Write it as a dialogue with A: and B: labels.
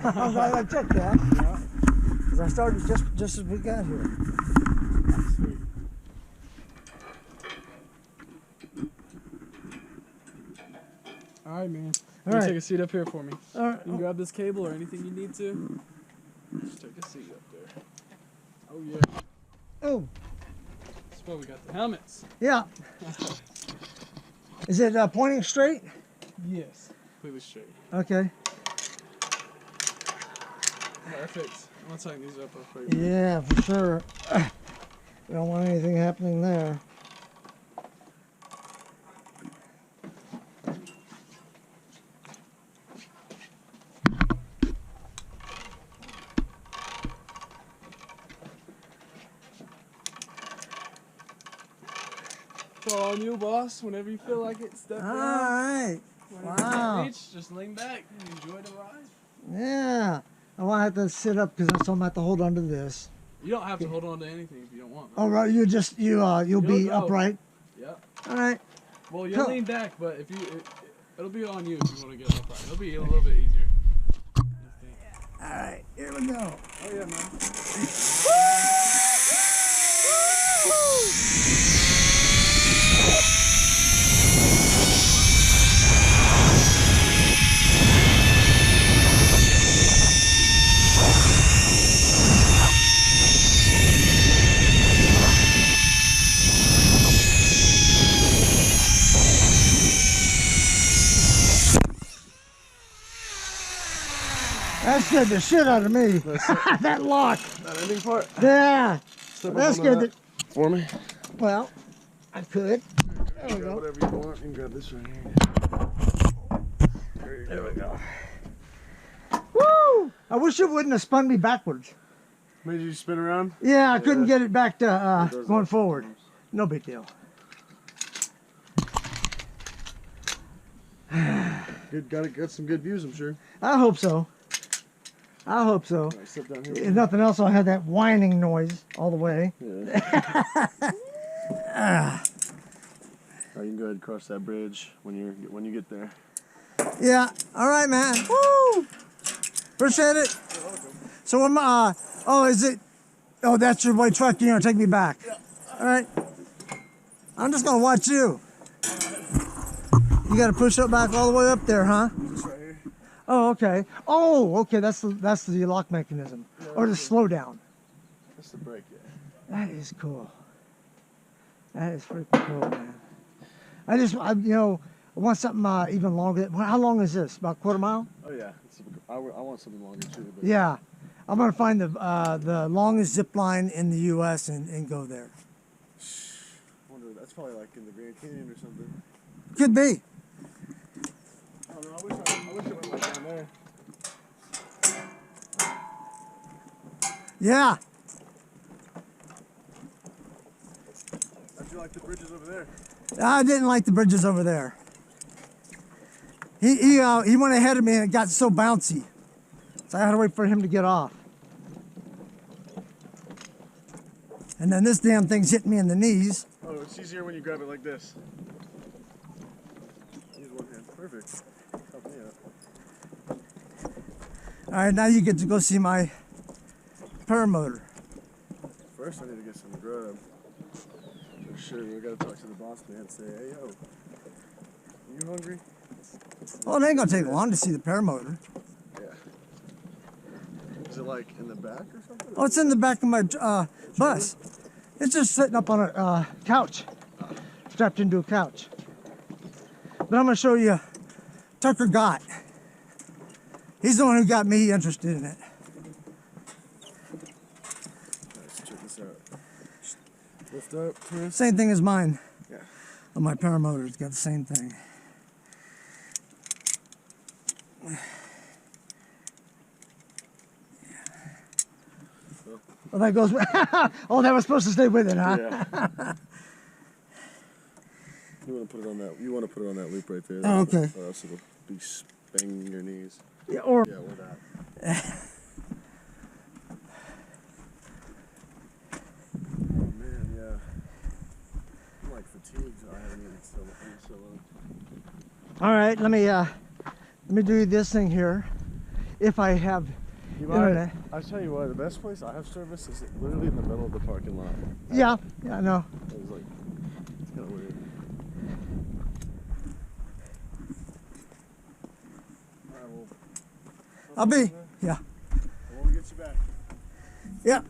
A: I'm glad I checked that. Yeah. Because I started just as we got here.
B: Sweet. All right, man.
A: All right.
B: Take a seat up here for me.
A: All right.
B: You can grab this cable or anything you need to. Just take a seat up there. Oh, yeah.
A: Oh.
B: That's why we got the helmets.
A: Yeah. Is it pointing straight?
B: Yes. Completely straight.
A: Okay.
B: Perfect. I'm going to tighten these up real quick.
A: Yeah, for sure. We don't want anything happening there.
B: It's all on you, boss. Whenever you feel like it, step
A: All
B: down.
A: right.
B: Whenever
A: Wow.
B: you reach, just lean back and enjoy the ride.
A: Yeah. I want to have to sit up because I'm going to have to hold on to this.
B: You don't have to hold on to anything if you don't want.
A: All right. You'll be
B: go.
A: upright.
B: Yep.
A: All right.
B: Well, you'll lean back, but if it'll be on you if you want to get upright. It'll be a little bit easier.
A: All right. Here we go.
B: Oh yeah, man.
A: That scared the shit out of me. That lock.
B: That ending part.
A: Yeah.
B: Step
A: That scared the...
B: For me.
A: Well, I could. There we go.
B: Whatever you want. You can grab this right here. There we go.
A: Woo! I wish it wouldn't have spun me backwards.
B: Made you spin around?
A: Yeah, I couldn't get it back to going forward. No big deal.
B: Got some good views, I'm sure.
A: I hope so. I hope so.
B: Right, step down here.
A: If nothing else, I'll have that whining noise all the way.
B: Yeah. You can go ahead and cross that bridge when you get there.
A: Yeah. All right, man. Woo! Appreciate it.
B: You're welcome.
A: So is it? Oh, that's your white truck. You're gonna take me back.
B: Yeah.
A: All right. I'm just gonna watch you. You got to push up back all the way up there, huh?
B: Just right here.
A: Oh, okay. Oh, okay. That's the lock mechanism, or the slow down.
B: That's the brake, yeah.
A: That is cool. That is pretty cool, man. I want something even longer. How long is this? About a quarter mile?
B: Oh yeah. I want something longer too. But
A: Yeah. I'm gonna find the longest zip line in the U.S. and go there.
B: I wonder, that's probably like in the Grand Canyon or something.
A: Could be.
B: I don't know. I wish it went like down there.
A: Yeah.
B: How'd you like the bridges over there?
A: I didn't like the bridges over there. He went ahead of me and it got so bouncy. So I had to wait for him to get off. And then this damn thing's hitting me in the knees.
B: Oh, it's easier when you grab it like this. Use one hand. Perfect. Help me out.
A: All right, now you get to go see my paramotor.
B: First, I need to get some grub. For sure, we gotta talk to the boss man and say, hey, yo, you hungry?
A: Well, it ain't gonna take long to see the paramotor.
B: Yeah. Is it like in the back or something?
A: Oh, it's in the back of my bus. It's just sitting up on a couch, strapped into a couch. But I'm gonna show you Tucker Gott. He's the one who got me interested in it.
B: Let's check this out. Lift up, twist.
A: Same thing as mine.
B: Yeah.
A: On my paramotor, it's got the same thing. Well, that goes. Oh, that was supposed to stay with it, huh?
B: Yeah. You want to put it on that? You want to put it on that loop right there?
A: Oh, okay.
B: Or else it'll be banging your knees.
A: Yeah, or.
B: Yeah, or that. Oh man, yeah. I'm like fatigued. I haven't eaten so long.
A: All right, let me do this thing here. if I have internet.
B: I'll tell you what, the best place I have service is literally in the middle of the parking lot.
A: Yeah, I know.
B: It was like, it's kind of weird. Alright, well.
A: I'll be, yeah.
B: I want to get you back.
A: Yeah.